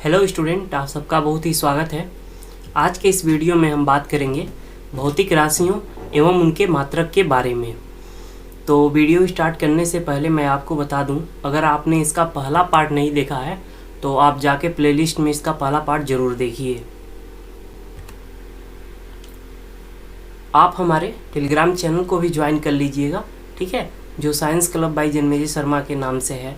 Hello student, आप सबका बहुत ही स्वागत है। आज के इस वीडियो में हम बात करेंगे भौतिक राशियों एवं उनके मात्रक के बारे में। तो वीडियो स्टार्ट करने से पहले मैं आपको बता दूं, अगर आपने इसका पहला पार्ट नहीं देखा है तो आप जाके प्लेलिस्ट में इसका पहला पार्ट ज़रूर देखिए। आप हमारे टेलीग्राम चैनल को भी ज्वाइन कर लीजिएगा, ठीक है, जो science club by Janmejay Sharma के नाम से है।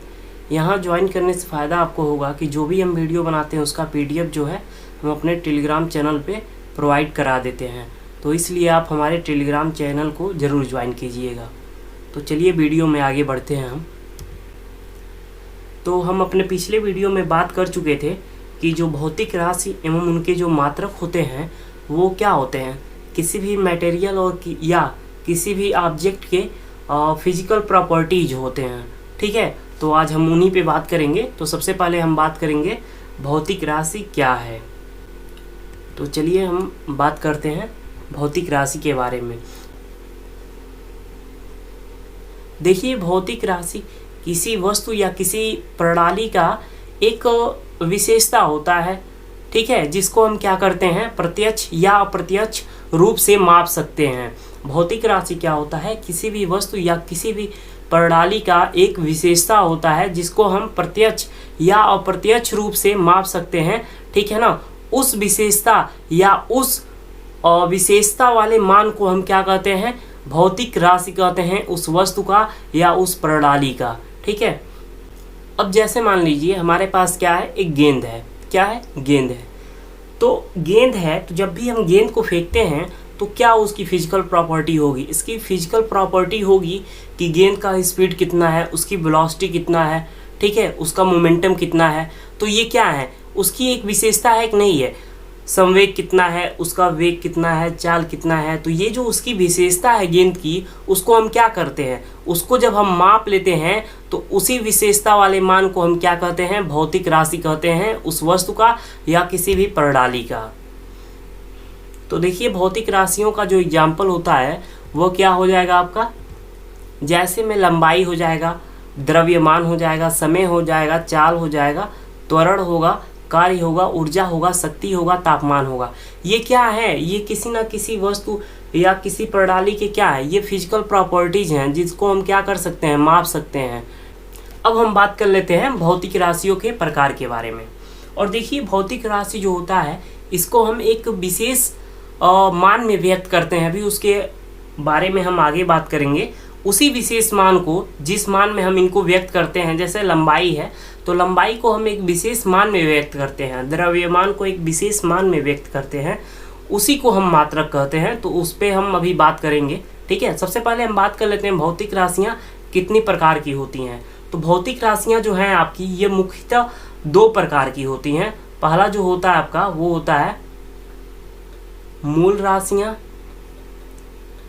यहाँ ज्वाइन करने से फ़ायदा आपको होगा कि जो भी हम वीडियो बनाते हैं उसका PDF जो है हम अपने टेलीग्राम चैनल पे प्रोवाइड करा देते हैं। तो इसलिए आप हमारे टेलीग्राम चैनल को ज़रूर ज्वाइन कीजिएगा। तो चलिए वीडियो में आगे बढ़ते हैं। हम अपने पिछले वीडियो में बात कर चुके थे कि जो भौतिक राशि एवं उनके जो मात्रक होते हैं वो क्या होते हैं, किसी भी मटेरियल और या किसी भी ऑब्जेक्ट के फिजिकल प्रॉपर्टीज होते हैं, ठीक है। तो आज हम उन्हीं पे बात करेंगे। तो सबसे पहले हम बात करेंगे भौतिक राशि क्या है। तो चलिए हम बात करते हैं भौतिक राशि के बारे में। देखिए, भौतिक राशि किसी वस्तु या किसी प्रणाली का एक विशेषता होता है, ठीक है, जिसको हम क्या करते हैं, प्रत्यक्ष या अप्रत्यक्ष रूप से माप सकते हैं। भौतिक राशि क्या होता है, किसी भी वस्तु या किसी भी प्रणाली का एक विशेषता होता है जिसको हम प्रत्यक्ष या अप्रत्यक्ष रूप से माप सकते हैं, ठीक है ना। उस विशेषता या उस विशेषता वाले मान को हम क्या कहते हैं, भौतिक राशि कहते हैं, उस वस्तु का या उस प्रणाली का, ठीक है। अब जैसे मान लीजिए हमारे पास क्या है, एक गेंद है। क्या है, गेंद है। तो गेंद है, तो जब भी हम गेंद को फेंकते हैं तो क्या उसकी फिजिकल प्रॉपर्टी होगी, इसकी फिजिकल प्रॉपर्टी होगी कि गेंद का स्पीड कितना है, उसकी वेलोसिटी कितना है, ठीक है, उसका मोमेंटम कितना है। तो ये क्या है, उसकी एक विशेषता है कि नहीं है, संवेग कितना है, उसका वेग कितना है, चाल कितना है। तो ये जो उसकी विशेषता है गेंद की, उसको हम क्या करते हैं, उसको जब हम माप लेते हैं तो उसी विशेषता वाले मान को हम क्या कहते हैं, भौतिक राशि कहते हैं, उस वस्तु का या किसी भी प्रणाली का। तो देखिए, भौतिक राशियों का जो एग्जाम्पल होता है वो क्या हो जाएगा आपका, जैसे में लंबाई हो जाएगा, द्रव्यमान हो जाएगा, समय हो जाएगा, चाल हो जाएगा, त्वरण होगा, कार्य होगा, ऊर्जा होगा, शक्ति होगा, तापमान होगा। ये क्या है, ये किसी ना किसी वस्तु या किसी प्रणाली के क्या है, ये फिजिकल प्रॉपर्टीज हैं जिसको हम क्या कर सकते हैं, माप सकते हैं। अब हम बात कर लेते हैं भौतिक राशियों के प्रकार के बारे में। और देखिए, भौतिक राशि जो होता है इसको हम एक विशेष मान में व्यक्त करते हैं। अभी उसके बारे में हम आगे बात करेंगे। उसी विशेष मान को, जिस मान में हम इनको व्यक्त करते हैं, जैसे लंबाई है तो लंबाई को हम एक विशेष मान में व्यक्त करते हैं, द्रव्यमान को एक विशेष मान में व्यक्त करते हैं, उसी को हम मात्रक कहते हैं। तो उस पर हम अभी बात करेंगे, ठीक है। सबसे पहले हम बात कर लेते हैं भौतिक राशियाँ कितनी प्रकार की होती हैं। तो भौतिक राशियाँ जो हैं आपकी, ये मुख्यतः दो प्रकार की होती हैं। पहला जो होता है आपका वो होता है मूल राशियाँ,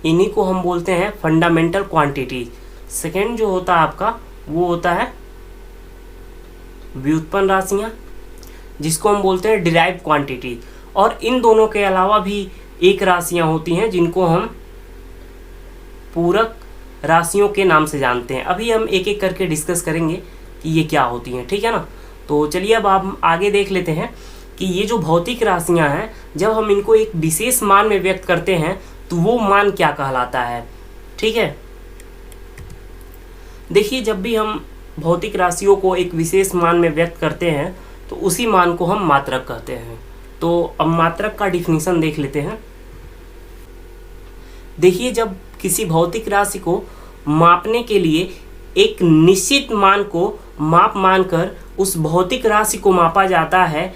इन्हीं को हम बोलते हैं फंडामेंटल क्वांटिटी। सेकेंड जो होता है आपका वो होता है व्युत्पन्न राशियाँ, जिसको हम बोलते हैं डिराइव्ड क्वांटिटी। और इन दोनों के अलावा भी एक राशियाँ होती हैं जिनको हम पूरक राशियों के नाम से जानते हैं। अभी हम एक एक करके डिस्कस करेंगे कि ये क्या होती हैं, ठीक है ना। तो चलिए अब आप आगे देख लेते हैं कि ये जो भौतिक राशियाँ हैं, जब हम इनको एक विशेष मान में व्यक्त करते हैं तो वो मान क्या कहलाता है, ठीक है। देखिए, जब भी हम भौतिक राशियों को एक विशेष मान में व्यक्त करते हैं तो उसी मान को हम मात्रक कहते हैं। तो अब मात्रक का डिफिनीशन देख लेते हैं। देखिए, जब किसी भौतिक राशि को मापने के लिए एक निश्चित मान को माप मानकर उस भौतिक राशि को मापा जाता है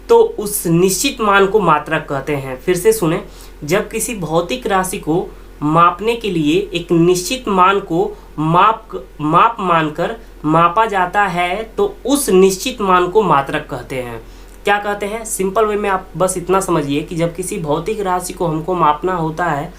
तो उस निश्चित मान को मात्रक कहते हैं। फिर से सुने, जब किसी भौतिक राशि को मापने के लिए एक निश्चित मान को माप मानकर मापा जाता है तो उस निश्चित मान को मात्रक कहते हैं। क्या कहते हैं, सिंपल वे में आप बस इतना समझिए कि जब किसी भौतिक राशि को हमको मापना होता है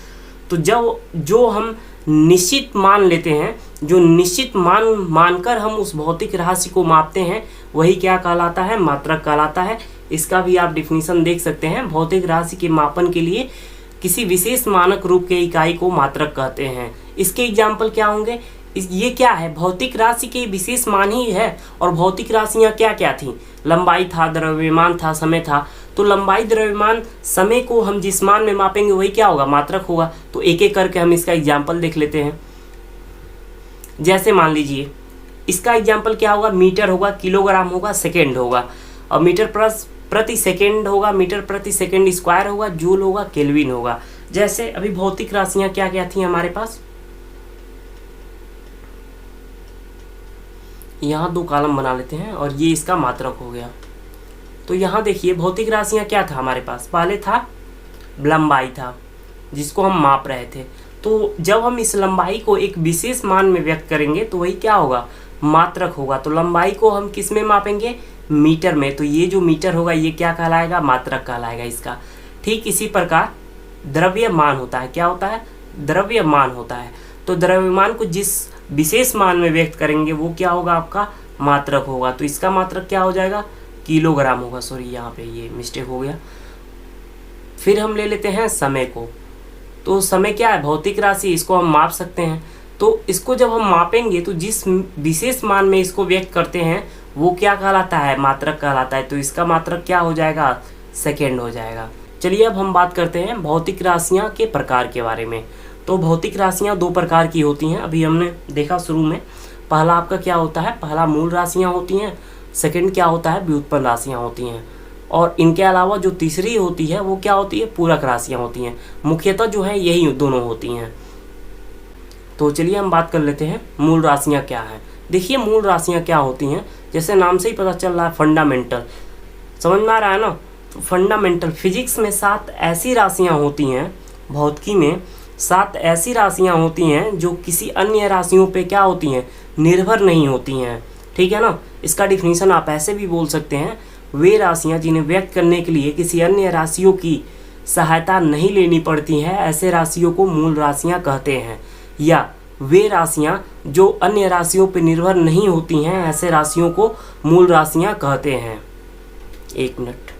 तो जब जो हम निश्चित मान लेते हैं, जो निश्चित मान मानकर हम उस भौतिक राशि को मापते हैं, वही क्या कहलाता है, मात्रक कहलाता है। इसका भी आप डिफिनीशन देख सकते हैं। भौतिक राशि के मापन के लिए किसी विशेष मानक रूप के इकाई को मात्रक कहते हैं। इसके एग्जाम्पल क्या होंगे, ये क्या है, भौतिक राशि के विशेष मान ही है। और भौतिक राशियाँ क्या क्या थी, लंबाई था, द्रव्यमान था, समय था। तो लंबाई, द्रव्यमान, समय को हम जिस मान में मापेंगे वही क्या होगा, मात्रक होगा। तो एक एक करके हम इसका एग्जाम्पल देख लेते हैं। जैसे मान लीजिए इसका एग्जाम्पल क्या होगा, मीटर होगा, किलोग्राम होगा, सेकेंड होगा, और मीटर प्रति सेकेंड होगा, मीटर प्रति सेकेंड स्क्वायर होगा, जूल होगा, केल्विन होगा। जैसे अभी भौतिक राशियां क्या क्या थी हमारे पास, यहाँ 2 कॉलम बना लेते हैं और ये इसका मात्रक हो गया। तो यहाँ देखिए भौतिक राशियां क्या था हमारे पास, पहले था लंबाई था जिसको हम माप रहे थे। तो जब हम इस लंबाई को एक विशेष मान में व्यक्त करेंगे तो वही क्या होगा, मात्रक होगा। तो लंबाई को हम किस में मापेंगे, मीटर में। तो ये जो मीटर होगा ये क्या कहलाएगा, मात्रक कहलाएगा इसका। ठीक इसी प्रकार द्रव्यमान होता है, क्या होता है, द्रव्यमान होता है। तो द्रव्यमान को जिस विशेष मान में व्यक्त करेंगे वो क्या होगा, आपका मात्रक होगा। तो इसका मात्रक क्या हो जाएगा, किलोग्राम होगा। सॉरी यहाँ पे ये मिस्टेक हो गया। फिर हम ले लेते हैं समय को। तो समय क्या है, भौतिक राशि, इसको हम माप सकते हैं। तो इसको जब हम मापेंगे तो जिस विशेष मान में इसको व्यक्त करते हैं वो क्या कहलाता है, मात्रक कहलाता है। तो इसका मात्रक क्या हो जाएगा, सेकेंड हो जाएगा। चलिए अब हम बात करते हैं भौतिक राशियाँ के प्रकार के बारे में। तो भौतिक राशियाँ 2 प्रकार की होती हैं, अभी हमने देखा शुरू में। पहला आपका क्या होता है, पहला मूल राशियाँ होती हैं, सेकंड क्या होता है, व्युत्पन्न राशियाँ होती हैं। और इनके अलावा जो तीसरी होती है वो क्या होती है, पूरक राशियाँ होती हैं। मुख्यतः जो है यही दोनों होती हैं। तो चलिए हम बात कर लेते हैं मूल राशियाँ क्या हैं। देखिए मूल राशियाँ क्या होती हैं, जैसे नाम से ही पता चल रहा है, फंडामेंटल, समझ में आ रहा है ना। तो फंडामेंटल, फिजिक्स में 7 ऐसी राशियाँ होती हैं, भौतिकी में 7 ऐसी राशियाँ होती हैं जो किसी अन्य राशियों पे क्या होती हैं, निर्भर नहीं होती हैं। ठीक है ना। इसका डिफिनीशन आप ऐसे भी बोल सकते हैं, वे राशियाँ जिन्हें व्यक्त करने के लिए किसी अन्य राशियों की सहायता नहीं लेनी पड़ती है, ऐसे राशियों को मूल राशियाँ कहते हैं। या वे राशियाँ जो अन्य राशियों पर निर्भर नहीं होती हैं, ऐसे राशियों को मूल राशियाँ कहते हैं। 1 मिनट।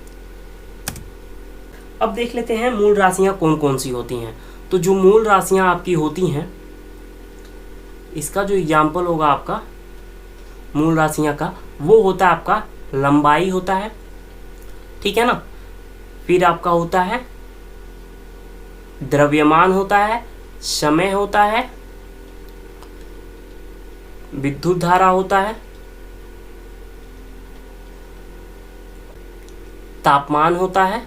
अब देख लेते हैं मूल राशियाँ कौन कौन सी होती हैं। तो जो मूल राशियाँ आपकी होती हैं, इसका जो एग्जाम्पल होगा आपका मूल राशियाँ का, वो होता है आपका लंबाई होता है, ठीक है ना। फिर आपका होता है द्रव्यमान होता है, समय होता है, विद्युत धारा होता है, तापमान होता है,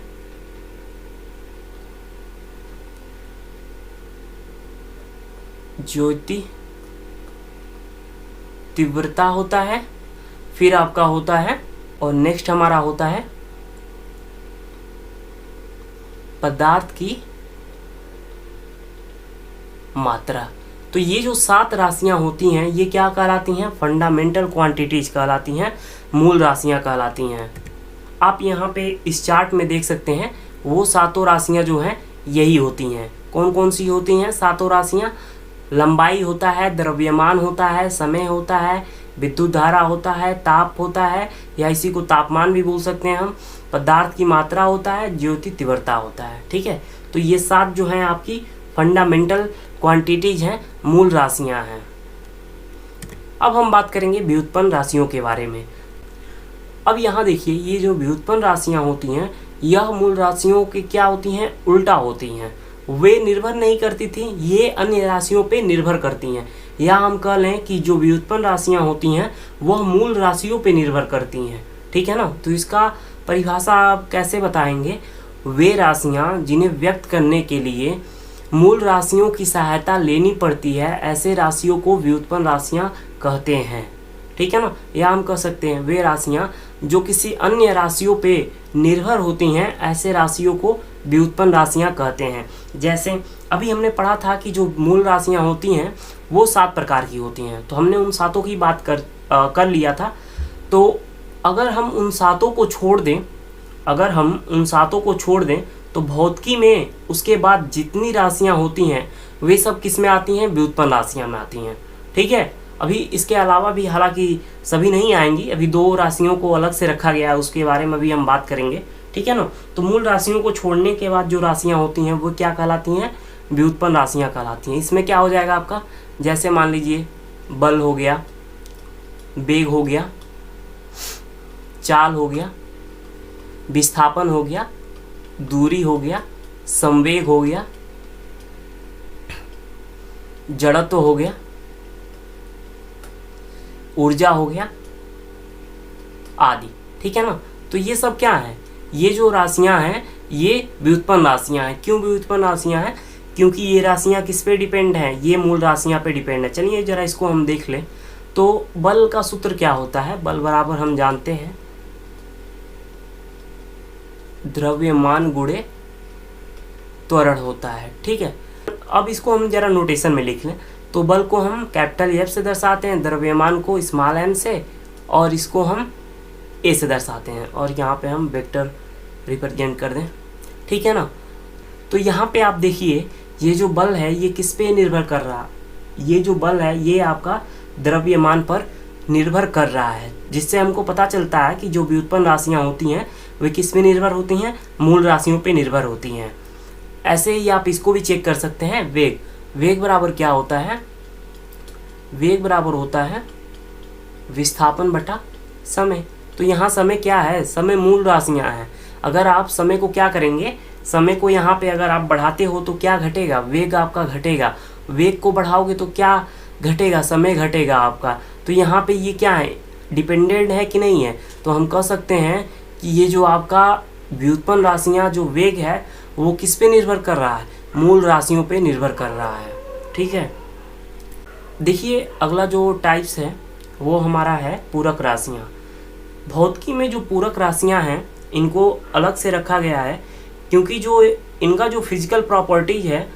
ज्योति तीव्रता होता है। फिर आपका होता है, और नेक्स्ट हमारा होता है पदार्थ की मात्रा। तो ये जो 7 राशियां होती हैं ये क्या कहलाती हैं, फंडामेंटल क्वांटिटीज कहलाती हैं, मूल राशियां कहलाती हैं। आप यहाँ पे इस चार्ट में देख सकते हैं, वो 7 राशियां जो हैं यही होती हैं। कौन कौन सी होती हैं 7 राशियां, लंबाई होता है, द्रव्यमान होता है, समय होता है, विद्युत धारा होता है, ताप होता है, या इसी को तापमान भी बोल सकते हैं हम, पदार्थ की मात्रा होता है, ज्योति तीव्रता होता है। ठीक है। तो ये 7 जो हैं आपकी फंडामेंटल क्वांटिटीज हैं, मूल राशियां हैं। अब हम बात करेंगे व्युत्पन्न राशियों के बारे में। अब यहाँ देखिए, ये जो व्युत्पन्न राशियां होती हैं यह मूल राशियों की क्या होती हैं, उल्टा होती हैं। वे निर्भर नहीं करती थी, ये अन्य राशियों पे निर्भर करती हैं। या हम कह लें कि जो व्युत्पन्न राशियां होती हैं वह मूल राशियों पे निर्भर करती हैं। ठीक है ना। तो इसका परिभाषा आप कैसे बताएंगे, वे राशियां जिन्हें व्यक्त करने के लिए मूल राशियों की सहायता लेनी पड़ती है, ऐसे राशियों को व्युत्पन्न राशियां कहते हैं। ठीक है ना। या हम कह सकते हैं वे राशियां जो किसी अन्य राशियों पे निर्भर होती हैं, ऐसे राशियों को व्युत्पन्न राशियां कहते हैं। जैसे अभी हमने पढ़ा था कि जो मूल राशियां होती हैं वो 7 प्रकार की होती हैं, तो हमने उन 7 की बात कर लिया था। तो अगर हम उन 7 को छोड़ दें, अगर हम उन 7 को छोड़ दें तो भौतिकी में उसके बाद जितनी राशियां होती हैं वे सब किस में आती हैं, व्युत्पन्न राशियां में आती हैं। ठीक है। अभी इसके अलावा भी हालांकि सभी नहीं आएंगी, अभी 2 राशियों को अलग से रखा गया है, उसके बारे में भी हम बात करेंगे। ठीक है ना। तो मूल राशियों को छोड़ने के बाद जो राशियां होती हैं वो क्या कहलाती हैं, व्युत्पन्न राशियां कहलाती हैं। इसमें क्या हो जाएगा आपका, जैसे मान लीजिए बल हो गया, वेग हो गया, चाल हो गया, विस्थापन हो गया, दूरी हो गया, संवेग हो गया, जड़त्व हो गया, ऊर्जा हो गया आदि। ठीक है ना। तो ये सब क्या है, ये जो राशियां हैं ये व्युत्पन्न राशियां हैं। क्यों व्युत्पन्न राशियां हैं? क्योंकि ये राशियां किस पे डिपेंड हैं, ये मूल राशियां पे डिपेंड है। चलिए जरा इसको हम देख लें। तो बल का सूत्र क्या होता है? बल बराबर हम जानते हैं द्रव्यमान गुणे त्वरण होता है। ठीक है। अब इसको हम जरा नोटेशन में लिख लें। तो बल को हम कैपिटल एफ से दर्शाते हैं, द्रव्यमान को स्मॉल एम से, और इसको हम ए से दर्शाते हैं, और यहाँ पे हम वेक्टर रिप्रेजेंट कर दें। ठीक है ना। तो यहाँ पे आप देखिए ये जो बल है ये किस पे निर्भर कर रहा है? ये जो बल है ये आपका द्रव्यमान पर निर्भर कर रहा है, जिससे हमको पता चलता है कि जो व्युत्पन्न राशियाँ होती हैं वे किस पे निर्भर होती हैं? मूल राशियों पे निर्भर होती हैं। ऐसे ही आप इसको भी चेक कर सकते हैं। वेग, वेग बराबर क्या होता है? वेग बराबर होता है विस्थापन बटा समय। तो यहाँ समय क्या है? समय मूल राशियाँ हैं। अगर आप समय को क्या करेंगे, समय को यहाँ पे अगर आप बढ़ाते हो तो क्या घटेगा? वेग आपका घटेगा। वेग को बढ़ाओगे तो क्या घटेगा? समय घटेगा आपका। तो यहाँ पे ये क्या है, डिपेंडेंट है कि नहीं है? तो हम कह सकते हैं कि ये जो आपका व्युत्पन्न राशियाँ जो वेग है वो किस पे निर्भर कर रहा है? मूल राशियों पे निर्भर कर रहा है। ठीक है। देखिए अगला जो टाइप्स है वो हमारा है पूरक राशियाँ। भौतिकी में जो पूरक राशियाँ हैं इनको अलग से रखा गया है, क्योंकि जो इनका जो फिजिकल प्रॉपर्टीज है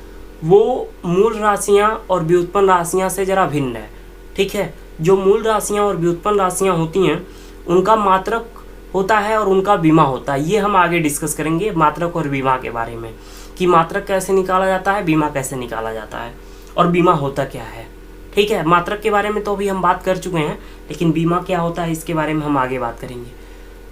वो मूल राशियाँ और व्युत्पन्न राशियाँ से ज़रा भिन्न है। ठीक है। जो मूल राशियाँ और व्युत्पन्न राशियाँ होती हैं उनका मात्रक होता है और उनका बीमा होता है। ये हम आगे डिस्कस करेंगे मात्रक और बीमा के बारे में, कि मात्रक कैसे निकाला जाता है, बीमा कैसे निकाला जाता है, और बीमा होता क्या है। ठीक है। मात्रक के बारे में तो अभी हम बात कर चुके हैं, लेकिन बीमा क्या होता है इसके बारे में हम आगे बात करेंगे।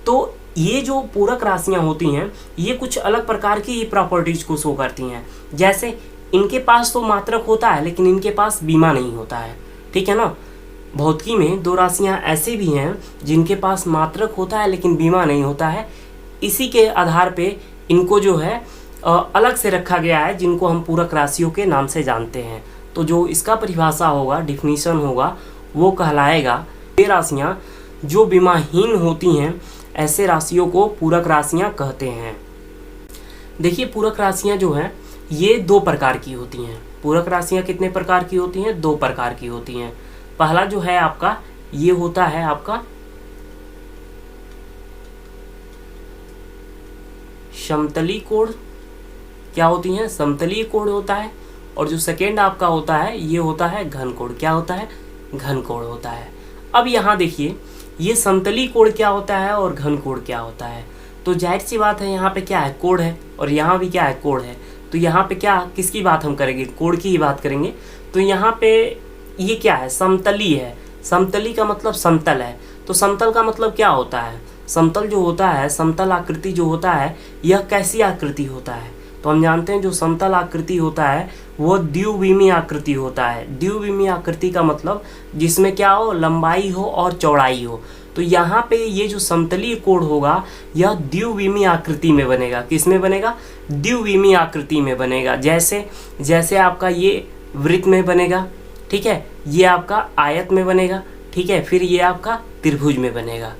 तो ये जो पूरक राशियाँ होती हैं ये कुछ अलग प्रकार की प्रॉपर्टीज को शो करती हैं। जैसे इनके पास तो मात्रक होता है लेकिन इनके पास बीमा नहीं होता है। ठीक है ना। भौतिकी में दो राशियाँ ऐसे भी हैं जिनके पास मात्रक होता है लेकिन बीमा नहीं होता है। इसी के आधार पे इनको जो है अलग से रखा गया है, जिनको हम पूरक राशियों के नाम से जानते हैं। तो जो इसका परिभाषा होगा, डिफिनीशन होगा, वो कहलाएगा ये राशियाँ जो बीमाहीन होती हैं ऐसे राशियों को पूरक राशियाँ कहते हैं। देखिए पूरक राशियाँ जो हैं ये दो प्रकार की होती हैं। पूरक राशियाँ कितने प्रकार की होती हैं? दो प्रकार की होती हैं। पहला जो है आपका ये होता है आपका समतली कोण। क्या होती हैं? समतलीय कोण होता है। और जो सेकेंड आपका होता है ये होता है घन कोण। क्या होता है? घन कोण होता है। अब यहाँ देखिए ये समतलीय कोण क्या होता है और घन कोण क्या होता है। तो जाहिर सी बात है यहाँ पे क्या है? कोण है, और यहाँ भी क्या है? कोण है। तो यहाँ पे क्या, किसकी बात हम करेंगे? कोण की ही बात करेंगे। तो यहाँ पे ये क्या है? समतली है। समतली का मतलब समतल है। तो समतल का मतलब क्या होता है? समतल जो होता है, समतल आकृति जो होता है, यह कैसी आकृति होता है? तो हम जानते हैं जो समतल आकृति होता है वो द्विविमीय आकृति होता है। द्विविमीय आकृति का मतलब जिसमें क्या हो? लंबाई हो और चौड़ाई हो। तो यहाँ पे ये जो समतलीय कोण होगा यह द्विविमीय आकृति में बनेगा। किस में बनेगा? द्विविमीय आकृति में बनेगा। जैसे जैसे आपका ये वृत्त में बनेगा, ठीक है, ये आपका आयत में बनेगा, ठीक है, फिर ये आपका त्रिभुज में बनेगा।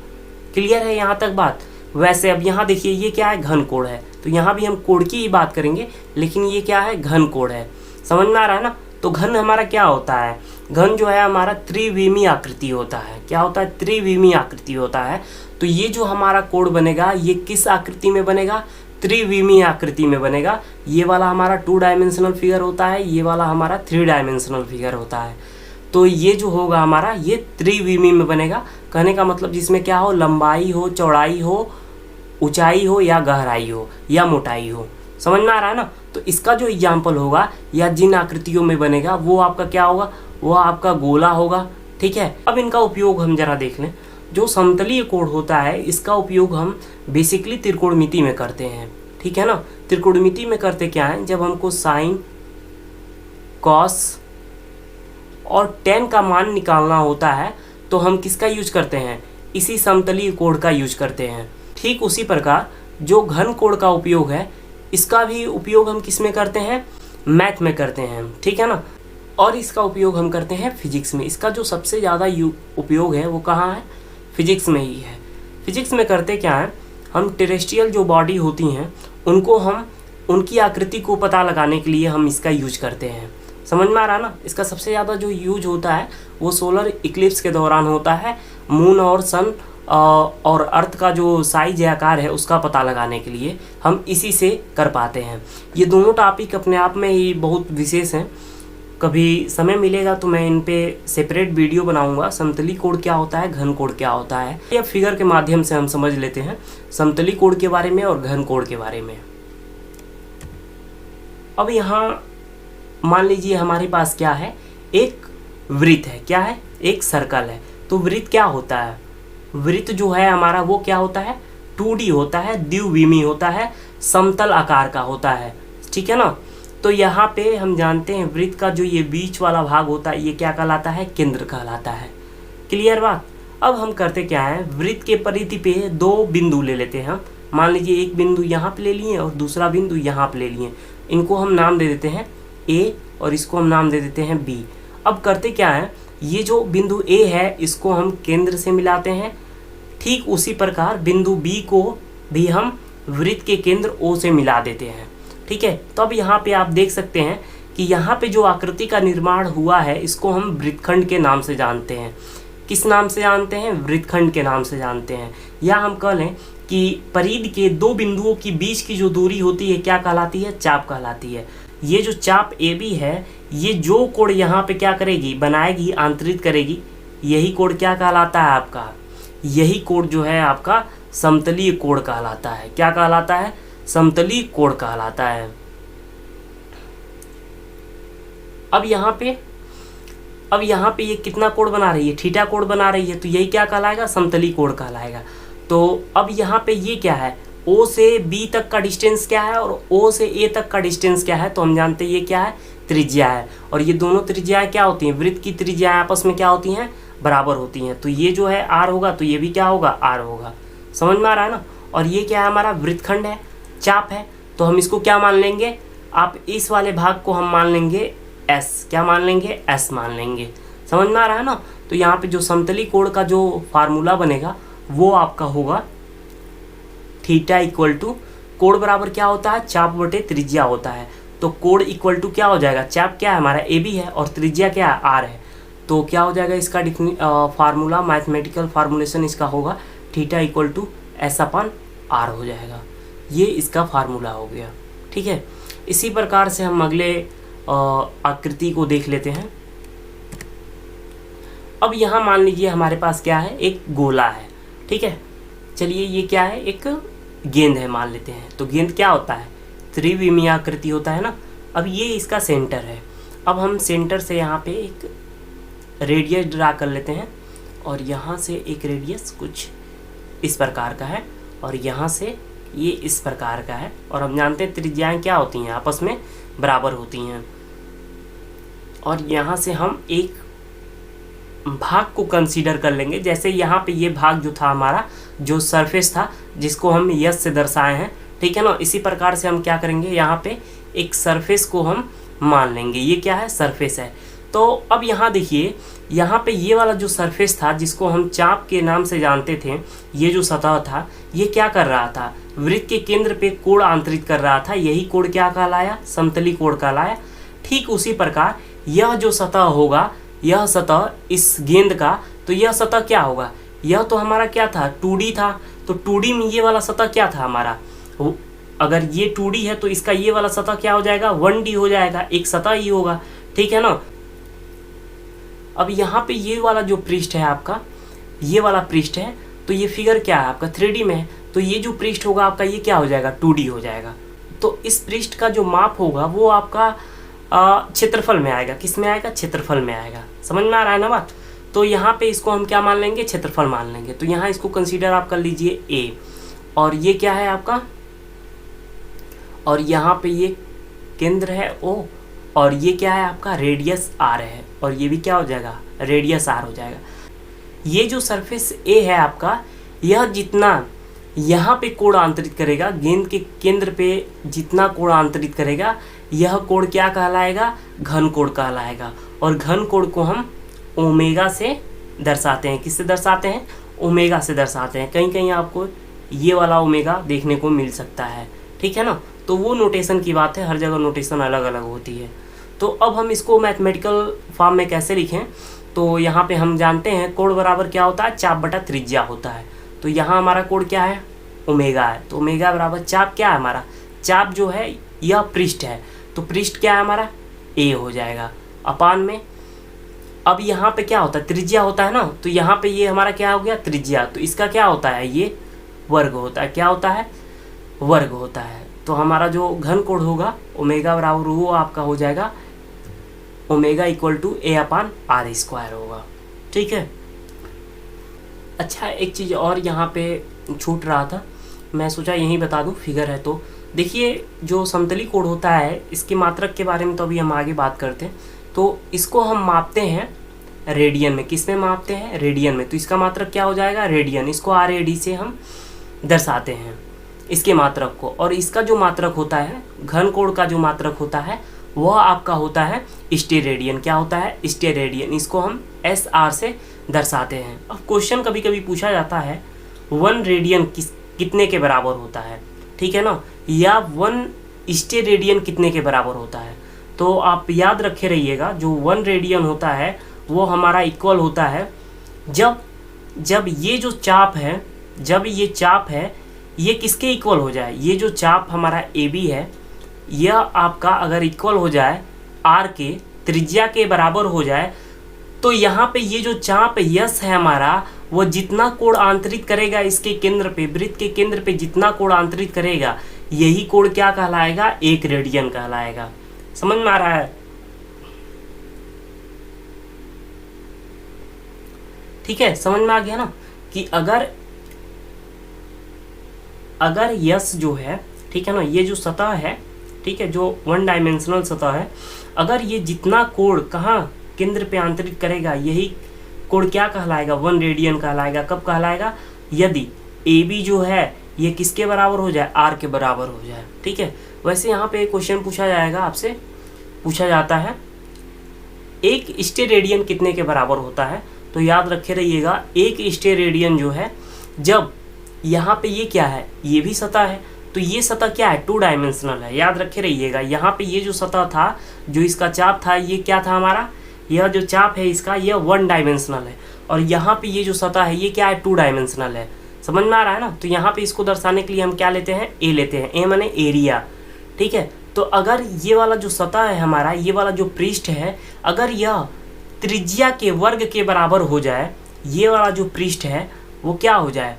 क्लियर है यहाँ तक बात? वैसे अब यहाँ देखिए ये क्या है? घन कोण है। तो यहाँ भी हम कोण की ही बात करेंगे, लेकिन ये क्या है? घन कोण है। समझ में आ रहा है ना? तो घन हमारा क्या होता है? घन जो है हमारा त्रिविमीय आकृति होता है। क्या होता है? त्रिविमीय आकृति होता है। तो ये जो हमारा कोण बनेगा ये किस आकृति में बनेगा? त्रिविमीय आकृति में बनेगा। ये वाला हमारा 2 डायमेंशनल फिगर होता है, ये वाला हमारा 3 डायमेंशनल फिगर होता है। तो ये जो होगा हमारा ये त्रिविमीय में बनेगा। कहने का मतलब जिसमें क्या हो? लंबाई हो, चौड़ाई हो, ऊंचाई हो, या गहराई हो, या मोटाई हो। समझ में आ रहा है ना? तो इसका जो एग्जाम्पल होगा या जिन आकृतियों में बनेगा वो आपका क्या होगा? वो आपका गोला होगा। ठीक है। अब इनका उपयोग हम जरा देख लें। जो समतलीय कोण होता है इसका उपयोग हम बेसिकली त्रिकोणमिति में करते हैं। ठीक है ना? त्रिकोणमिति में करते क्या है? जब हमको साइन, कॉस और 10 का मान निकालना होता है तो हम किसका यूज करते हैं, इसी समतलीय कोण का यूज करते हैं। ठीक उसी प्रकार जो घन कोण का उपयोग है, इसका भी उपयोग हम किस में करते हैं, मैथ में करते हैं, ठीक है ना। और इसका उपयोग हम करते हैं फिजिक्स में। इसका जो सबसे ज़्यादा उपयोग है वो कहाँ है, फिजिक्स में ही है। फिजिक्स में करते क्या है, हम टेरेस्ट्रियल जो बॉडी होती हैं उनको हम उनकी आकृति को पता लगाने के लिए हम इसका यूज करते हैं। समझ में आ रहा ना। इसका सबसे ज़्यादा जो यूज होता है वो सोलर इक्लिप्स के दौरान होता है। मून और सन और अर्थ का जो साइज या आकार है उसका पता लगाने के लिए हम इसी से कर पाते हैं। ये दोनों टॉपिक अपने आप में ही बहुत विशेष हैं। कभी समय मिलेगा तो मैं इन पे सेपरेट वीडियो बनाऊंगा। समतली कोण क्या होता है, घन कोण क्या होता है, या फिगर के माध्यम से हम समझ लेते हैं समतली कोण के बारे में और घन कोण के बारे में। अब यहाँ मान लीजिए हमारे पास क्या है, एक वृत्त है। क्या है, एक सर्कल है। तो वृत्त क्या होता है, वृत्त जो है हमारा वो क्या होता है, 2D होता है, द्विविमी होता है, समतल आकार का होता है, ठीक है ना। तो यहाँ पे हम जानते हैं वृत्त का जो ये बीच वाला भाग होता है ये क्या कहलाता है, केंद्र कहलाता है। क्लियर बात। अब हम करते क्या है, वृत्त के परिधि पे 2 बिंदु ले लेते हैं हम। मान लीजिए एक बिंदु यहाँ पे ले लिए और दूसरा बिंदु यहाँ पे ले लिए। इनको हम नाम दे देते हैं A और इसको हम नाम दे देते हैं B। अब करते क्या है, ये जो बिंदु A है इसको हम केंद्र से मिलाते हैं। ठीक उसी प्रकार बिंदु B को भी हम वृत्त के केंद्र O से मिला देते हैं, ठीक है। तो अब यहाँ पे आप देख सकते हैं कि यहाँ पे जो आकृति का निर्माण हुआ है इसको हम वृत्तखंड के नाम से जानते हैं। किस नाम से जानते हैं, वृत्तखंड के नाम से जानते हैं। या हम कह लें कि परिधि के 2 बिंदुओं की बीच की जो दूरी होती है क्या कहलाती है, चाप कहलाती है। ये जो चाप AB है ये जो कोण यहाँ पे क्या करेगी, बनाएगी, आंतरित करेगी, यही कोण क्या कहलाता है आपका, यही कोण जो है आपका समतलीय कोण कहलाता है। क्या कहलाता है, समतलीय कोण कहलाता है। अब यहाँ पे ये कितना कोण बना रही है, थीटा कोण बना रही है, तो यही क्या कहलाएगा, समतलीय कोण कहलाएगा। तो अब यहाँ पे ये क्या है, O से B तक का डिस्टेंस क्या है और O से A तक का डिस्टेंस क्या है, तो हम जानते हैं ये क्या है, त्रिज्या है। और ये दोनों त्रिज्याएं क्या होती हैं, वृत्त की त्रिज्याएं आपस में क्या होती हैं, बराबर होती हैं। तो ये जो है R होगा तो ये भी क्या होगा, R होगा। समझ में आ रहा है ना। और ये क्या है, हमारा वृत्तखंड है, चाप है, तो हम इसको क्या मान लेंगे, आप इस वाले भाग को हम मान लेंगे S। क्या मान लेंगे, S मान लेंगे। समझ में आ रहा है ना। तो यहाँ पे जो समतली कोण का जो फार्मूला बनेगा वो आपका होगा थीटा इक्वल टू, कोण बराबर क्या होता है, चाप बटे त्रिज्या होता है। तो कोण इक्वल टू क्या हो जाएगा, चाप क्या है हमारा AB है और त्रिज्या क्या है, R है। तो क्या हो जाएगा इसका फार्मूला, मैथमेटिकल फार्मूलेशन इसका होगा थीटा इक्वल टू S/R हो जाएगा। ये इसका फार्मूला हो गया, ठीक है। इसी प्रकार से हम अगले आकृति को देख लेते हैं। अब यहाँ मान लीजिए हमारे पास क्या है, एक गोला है, ठीक है। चलिए ये क्या है, एक गेंद है मान लेते हैं। तो गेंद क्या होता है, त्रिविमीय आकृति होता है ना। अब ये इसका सेंटर है। अब हम सेंटर से यहाँ पे एक रेडियस ड्रा कर लेते हैं और यहाँ से एक रेडियस कुछ इस प्रकार का है और यहाँ से ये इस प्रकार का है। और हम जानते हैं त्रिज्याएं क्या होती हैं, आपस में बराबर होती हैं। और यहाँ से हम एक भाग को कंसीडर कर लेंगे। जैसे यहाँ पे ये भाग जो था हमारा, जो सरफेस था जिसको हम यस से दर्शाए हैं, ठीक है ना। इसी प्रकार से हम क्या करेंगे, यहाँ पे एक सरफेस को हम मान लेंगे। ये क्या है, सरफेस है। तो अब यहाँ देखिए, यहाँ पे ये वाला जो सरफेस था जिसको हम चाप के नाम से जानते थे, ये जो सतह था ये क्या कर रहा था, वृत्त के केंद्र पे कोण आंतरित कर रहा था। यही कोण क्या कहलाया, समतली कोण कहलाया। ठीक उसी प्रकार यह जो सतह होगा, यह सतह इस गेंद का, तो यह सतह क्या होगा, यह तो हमारा क्या था, 2D था। तो 2D में ये वाला सतह क्या था हमारा, अगर ये 2D है तो इसका ये वाला सतह क्या हो जाएगा, 1D हो जाएगा, एक सतह ही होगा, ठीक है ना। अब यहाँ पे ये वाला जो पृष्ठ है आपका, ये वाला पृष्ठ है, तो ये फिगर क्या है आपका 3D में है। तो ये जो पृष्ठ होगा आपका ये क्या हो जाएगा, 2D हो जाएगा। तो इस पृष्ठ का जो माप होगा वो आपका क्षेत्रफल में आएगा। किस में आएगा, क्षेत्रफल में आएगा। समझ में आ रहा है ना बात। तो यहाँ पे इसको हम क्या मान लेंगे, क्षेत्रफल मान लेंगे। तो यहाँ इसको कंसीडर आप कर लीजिए A, और ये क्या है आपका, और यहाँ पे ये केंद्र है O, और ये क्या है आपका रेडियस R है। और ये भी क्या हो जाएगा, रेडियस r हो जाएगा। ये जो सरफेस A है आपका, यह जितना यहाँ पे कोण आंतरित करेगा, गेंद के केंद्र पे जितना कोण आंतरित करेगा, यह कोण क्या कहलाएगा, घन कोण कहलाएगा। और घन कोण को हम ओमेगा से दर्शाते हैं। किससे दर्शाते हैं, ओमेगा से दर्शाते हैं। कहीं कहीं आपको ये वाला ओमेगा देखने को मिल सकता है, ठीक है ना। तो वो नोटेशन की बात है, हर जगह नोटेशन अलग अलग होती है। तो अब हम इसको मैथमेटिकल फॉर्म में कैसे लिखें, तो यहाँ पे हम जानते हैं कोण बराबर क्या होता है, चाप बटा त्रिज्या होता है। तो यहाँ हमारा कोण क्या है, ओमेगा है। तो ओमेगा बराबर चाप क्या है हमारा, चाप जो है यह पृष्ठ है, तो पृष्ठ क्या है हमारा, ए हो जाएगा अपान में। अब यहाँ पे क्या होता है, त्रिज्या होता है ना, तो यहाँ पे ये हमारा क्या हो गया, त्रिज्या। तो इसका क्या होता है, ये वर्ग होता है। क्या होता है, वर्ग होता है। तो हमारा जो घन कोण होगा ओमेगा बराबर वो आपका हो जाएगा omega equal to A upon R square होगा, ठीक है। अच्छा, एक चीज़ और यहाँ पे छूट रहा था, मैं सोचा यहीं बता दूँ, फिगर है तो देखिए, जो समतली कोण होता है इसकी मात्रक के बारे में तो अभी हम आगे बात करते हैं। तो इसको हम मापते हैं रेडियन में। किस में मापते हैं, रेडियन में। तो इसका मात्रक क्या हो जाएगा, रेडियन। इसको RAD से हम दर्शाते हैं इसके मात्रक को। और इसका जो मात्रक होता है, घन कोण का जो मात्रक होता है, वह आपका होता है स्टेरेडियन। क्या होता है, स्टेरेडियन। इसको हम SR से दर्शाते हैं। अब क्वेश्चन कभी कभी पूछा जाता है 1 रेडियन कितने के बराबर होता है, ठीक है ना, या 1 स्टेरेडियन कितने के बराबर होता है। तो आप याद रखे रहिएगा, जो 1 रेडियन होता है वो हमारा इक्वल होता है जब ये जो चाप है, जब ये चाप है ये किसके इक्वल हो जाए, ये जो चाप हमारा AB है, यह आपका अगर इक्वल हो जाए R के, त्रिज्या के बराबर हो जाए, तो यहाँ पे ये जो चाप यस है हमारा, वो जितना कोण आंतरित करेगा इसके केंद्र पे, वृत्त के केंद्र पे जितना कोण आंतरित करेगा, यही कोण क्या कहलाएगा, 1 रेडियन कहलाएगा। समझ में आ रहा है, ठीक है, समझ में आ गया ना, कि अगर यस जो है, ठीक है ना, ये जो सतह है, ठीक है, जो 1 डायमेंशनल सतह है, अगर ये जितना कोण कहाँ केंद्र पे आंतरित करेगा, यही कोण क्या कहलाएगा, 1 रेडियन कहलाएगा। कब कहलाएगा, यदि AB जो है ये किसके बराबर हो जाए, R के बराबर हो जाए, ठीक है। वैसे यहाँ पे क्वेश्चन पूछा जाएगा, आपसे पूछा जाता है 1 स्टेरेडियन कितने के बराबर होता है। तो याद रखे रहिएगा, 1 स्टेरेडियन जो है, जब यहाँ पे ये क्या है, ये भी सतह है, तो ये सतह क्या है, 2 डायमेंशनल है। याद रखे रहिएगा, यहाँ पे ये जो सतह था, जो इसका चाप था, ये क्या था हमारा, यह जो चाप है इसका, यह 1 डायमेंशनल है। और यहाँ पे ये जो सतह है ये क्या है, 2 डायमेंशनल है। समझ में आ रहा है ना। तो यहाँ पे इसको दर्शाने के लिए हम क्या लेते हैं, ए लेते हैं। ए माने एरिया, ठीक है। तो अगर ये वाला जो सतह है हमारा, ये वाला जो पृष्ठ है, अगर यह त्रिज्या के वर्ग के बराबर हो जाए, ये वाला जो पृष्ठ है वो क्या हो जाए,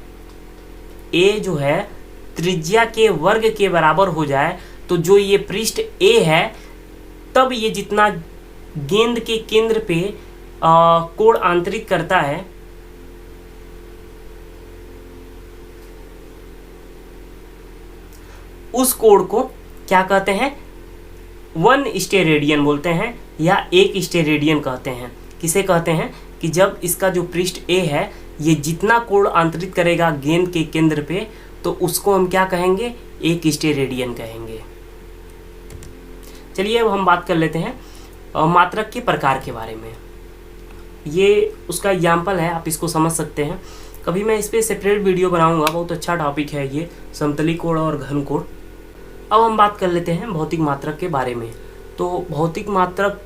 ए जो है त्रिज्या के वर्ग के बराबर हो जाए, तो जो ये पृष्ठ ए है, तब ये जितना गेंद के केंद्र पे कोण आंतरित करता है, उस कोण को क्या कहते हैं, 1 स्टेरेडियन बोलते हैं, या 1 स्टेरेडियन कहते हैं। किसे कहते हैं, कि जब इसका जो पृष्ठ ए है ये जितना कोण आंतरित करेगा गेंद के केंद्र पे, तो उसको हम क्या कहेंगे, 1 स्टेरेडियन कहेंगे। चलिए अब हम बात कर लेते हैं मात्रक के प्रकार के बारे में। ये उसका एग्जाम्पल है, आप इसको समझ सकते हैं। कभी मैं इस पर सेपरेट वीडियो बनाऊंगा, बहुत अच्छा टॉपिक है ये, समतली कोण और घन कोण। अब हम बात कर लेते हैं भौतिक मात्रक के बारे में। तो भौतिक मात्रक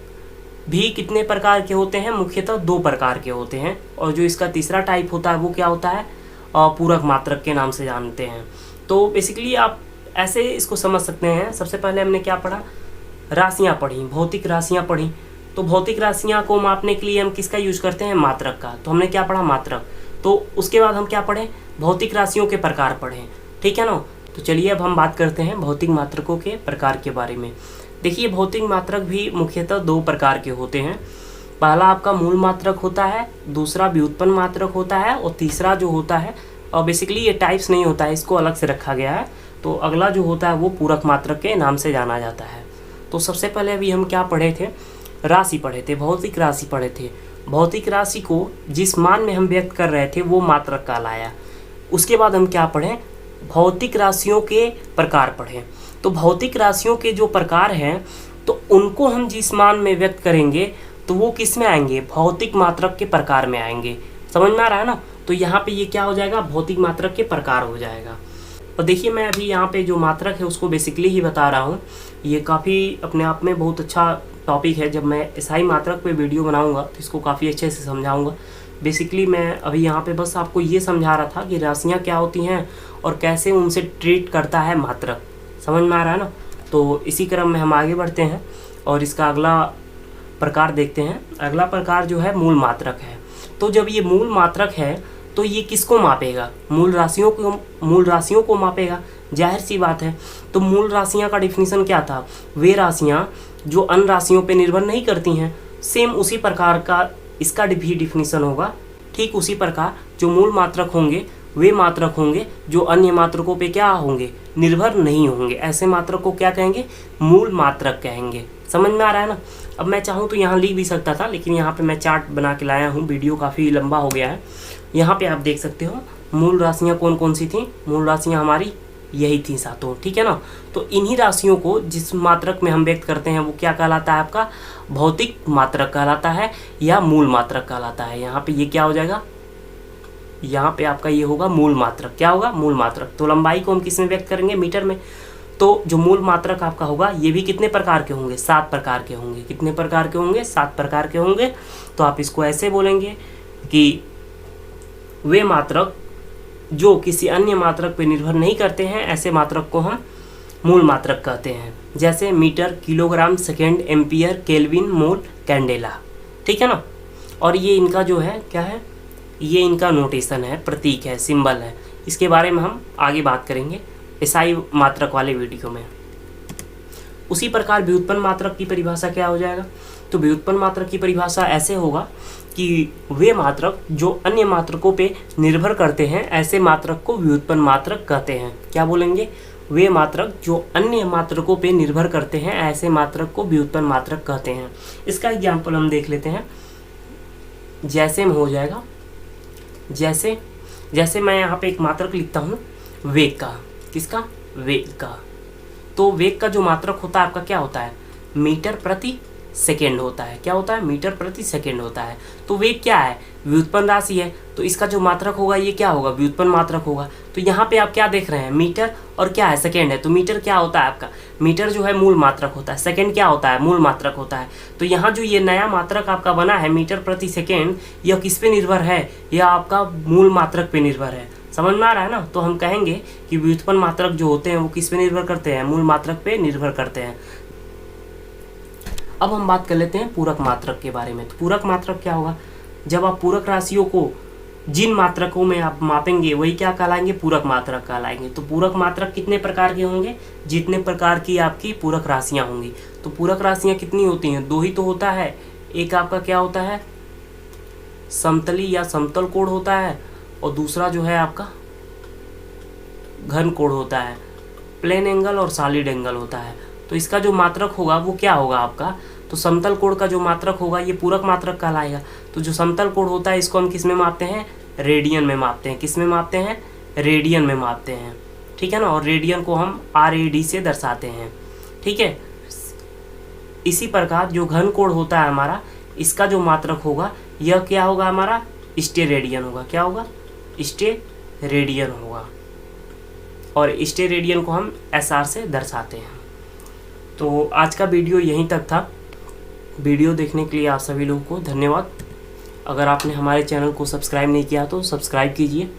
भी कितने प्रकार के होते हैं, मुख्यतः 2 प्रकार के होते हैं। और जो इसका तीसरा टाइप होता है वो क्या होता है, पूरक मात्रक के नाम से जानते हैं। तो बेसिकली आप ऐसे इसको समझ सकते हैं। सबसे पहले हमने क्या पढ़ा, राशियाँ पढ़ी, भौतिक राशियाँ पढ़ी। तो भौतिक राशियाँ को मापने के लिए हम किसका यूज करते हैं, मात्रक का। तो हमने क्या पढ़ा, मात्रक। तो उसके बाद हम क्या पढ़े, भौतिक राशियों के प्रकार पढ़े, ठीक है ना। तो चलिए अब हम बात करते हैं भौतिक मात्रकों के प्रकार के बारे में। देखिए, भौतिक मात्रक भी मुख्यतः 2 प्रकार के होते हैं। पहला आपका मूल मात्रक होता है, दूसरा व्युत्पन्न मात्रक होता है, और तीसरा जो होता है, और बेसिकली ये टाइप्स नहीं होता है, इसको अलग से रखा गया है। तो अगला जो होता है वो पूरक मात्रक के नाम से जाना जाता है। तो सबसे पहले अभी हम क्या पढ़े थे, राशि पढ़े थे, भौतिक राशि पढ़े थे। भौतिक राशि को जिस मान में हम व्यक्त कर रहे थे वो मात्रक कहलाया। उसके बाद हम क्या पढ़ें, भौतिक राशियों के प्रकार पढ़ें। तो भौतिक राशियों के जो प्रकार हैं तो उनको हम जिस मान में व्यक्त करेंगे तो वो किस में आएंगे, भौतिक मात्रक के प्रकार में आएंगे। समझ में आ रहा है ना। तो यहाँ पे ये क्या हो जाएगा, भौतिक मात्रक के प्रकार हो जाएगा। और देखिए मैं अभी यहाँ पे जो मात्रक है उसको बेसिकली ही बता रहा हूँ। ये काफ़ी अपने आप में बहुत अच्छा टॉपिक है। जब मैं SI मात्रक पे वीडियो बनाऊँगा तो इसको काफ़ी अच्छे से समझाऊँगा। बेसिकली मैं अभी यहाँ पे बस आपको ये समझा रहा था कि राशियाँ क्या होती हैं और कैसे उनसे ट्रीट करता है मात्रक। समझ में आ रहा है ना। तो इसी क्रम में हम आगे बढ़ते हैं और इसका अगला प्रकार देखते हैं। अगला प्रकार जो है मूल मात्रक है। तो जब ये मूल मात्रक है तो ये किसको मापेगा, मूल राशियों को मापेगा। जाहिर सी बात है। तो मूल राशियाँ का डिफिनीशन क्या था, वे राशियाँ जो अन्य राशियों पे निर्भर नहीं करती हैं। सेम उसी प्रकार का इसका भी डिफिनीशन होगा। ठीक उसी प्रकार जो मूल मात्रक होंगे वे मात्रक होंगे जो अन्य मात्रकों पे क्या होंगे, निर्भर नहीं होंगे। ऐसे मात्रक को क्या कहेंगे, मूल मात्रक कहेंगे। समझ में आ रहा है ना। अब मैं चाहूँ तो यहाँ लिख भी सकता था, लेकिन यहाँ पे मैं चार्ट बना के लाया हूँ। वीडियो काफ़ी लंबा हो गया है। यहाँ पे आप देख सकते हो मूल राशियाँ कौन कौन सी थी। मूल राशियाँ हमारी यही थी सातों, ठीक है ना। तो इन्हीं राशियों को जिस मात्रक में हम व्यक्त करते हैं वो क्या कहलाता है, आपका भौतिक मात्रक कहलाता है या मूल मात्रक कहलाता है। यहाँ पे ये क्या हो जाएगा, यहाँ पे आपका ये होगा मूल मात्रक। क्या होगा, मूल मात्रक। तो लंबाई को हम किस में व्यक्त करेंगे, मीटर में। तो जो मूल मात्रक आपका होगा ये भी कितने प्रकार के होंगे, 7 प्रकार के होंगे। कितने प्रकार के होंगे, 7 प्रकार के होंगे। तो आप इसको ऐसे बोलेंगे कि वे मात्रक जो किसी अन्य मात्रक पर निर्भर नहीं करते हैं, ऐसे मात्रक को हम मूल मात्रक कहते हैं। जैसे metre, kilogram, second, ampere, kelvin, mole, candela, ठीक है ना। और ये इनका जो है क्या है, ये इनका नोटेशन है, प्रतीक है, सिंबल है। इसके बारे में हम आगे बात करेंगे SI मात्रक वाले वीडियो में। उसी प्रकार व्युत्पन्न मात्रक की परिभाषा क्या हो जाएगा। तो व्युत्पन्न मात्रक की परिभाषा ऐसे होगा कि वे मात्रक जो अन्य मात्रकों पे निर्भर करते हैं, ऐसे मात्रक को व्युत्पन्न मात्रक कहते हैं। क्या बोलेंगे, वे मात्रक जो अन्य मात्रकों पे निर्भर करते हैं, ऐसे मात्रक को व्युत्पन्न मात्रक कहते हैं। इसका एग्जाम्पल हम देख लेते हैं। जैसे में हो जाएगा, जैसे मैं यहाँ पे एक मात्रक लिखता हूँ वेग का। किसका, वेग का। तो वेग का जो मात्रक होता है आपका क्या होता है, मीटर प्रति सेकेंड होता है। क्या होता है, मीटर प्रति सेकेंड होता है। तो वेग क्या है, व्युत्पन्न राशि है। तो इसका जो मात्रक होगा ये क्या होगा, व्युत्पन्न मात्रक होगा। तो यहाँ पे आप क्या देख रहे हैं, मीटर और क्या है, सेकेंड है। तो मीटर क्या होता है आपका, मीटर जो है मूल मात्रक होता है। सेकेंड क्या होता है, मूल मात्रक होता है। तो यहाँ जो ये नया मात्रक आपका बना है मीटर प्रति सेकेंड, यह किस पे निर्भर है, यह आपका मूल मात्रक पे निर्भर है। समझ में आ रहा है ना। तो हम कहेंगे कि व्युत्पन्न मात्रक जो होते हैं वो किस पे निर्भर करते हैं, मूल मात्रक पे निर्भर करते हैं। अब हम बात कर लेते हैं पूरक मात्रक के बारे में। तो पूरक मात्रक क्या होगा, जब आप पूरक राशियों को जिन मात्रकों में आप मापेंगे वही क्या कहलाएंगे, पूरक मात्रक कहलाएंगे। तो पूरक मात्रक कितने प्रकार के होंगे, जितने प्रकार की आपकी पूरक राशियां होंगी। तो पूरक राशियां कितनी होती हैं, 2 ही तो होता है। एक आपका क्या होता है, समतली या समतल कोण होता है, और दूसरा जो है आपका घन कोण होता है। प्लेन एंगल और सॉलिड एंगल होता है। तो इसका जो मात्रक होगा वो क्या होगा आपका, तो समतल कोण का जो मात्रक होगा ये पूरक मात्रक कहलाएगा। तो जो समतल कोण होता है इसको हम किस में मापते हैं, रेडियन में मापते हैं। किस में मापते हैं, रेडियन में मापते हैं, ठीक है ना। और रेडियन को हम RAD से दर्शाते हैं, ठीक है। इसी प्रकार जो घन कोण होता है हमारा, इसका जो मात्रक होगा यह क्या होगा, हमारा स्टेरेडियन होगा। क्या होगा, स्टेरेडियन होगा। और स्टेरेडियन को हम SR से दर्शाते हैं। तो आज का वीडियो यहीं तक था। वीडियो देखने के लिए आप सभी लोगों को धन्यवाद। अगर आपने हमारे चैनल को सब्सक्राइब नहीं किया तो सब्सक्राइब कीजिए।